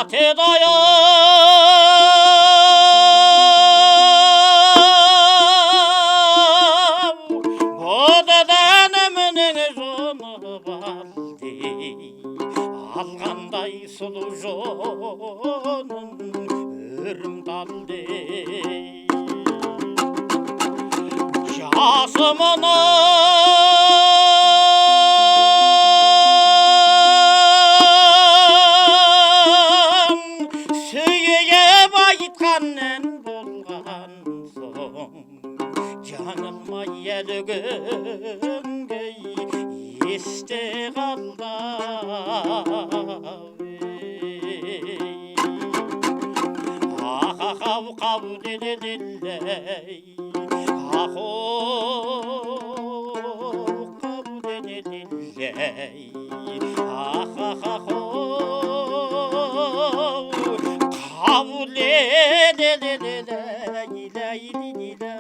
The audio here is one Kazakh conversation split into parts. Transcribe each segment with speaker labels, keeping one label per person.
Speaker 1: ate dayan алғандай сұлу жонын өрімдалды жасымынан сүйіп айтқаннан болған соң жаңылмай әлі күнге есте қалды қау делелелей ахо қау делелелей ахахахо қау делелелей ләйлилила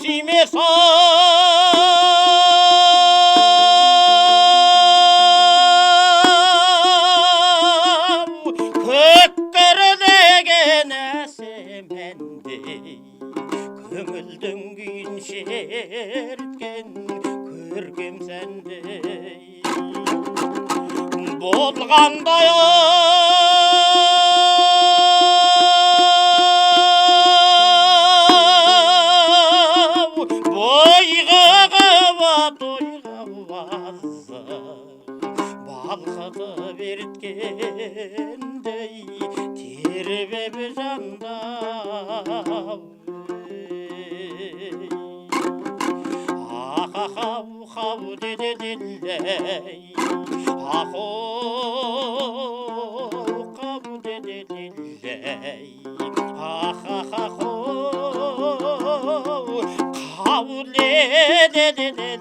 Speaker 1: сүймес ау көккірлеген әсеменде көңілдің күйін шерткен көркем сәндей болғандай балқытып еріткендей тербеп жанда ахахау хау деделей ахо қау деделей ахахахо қау деделей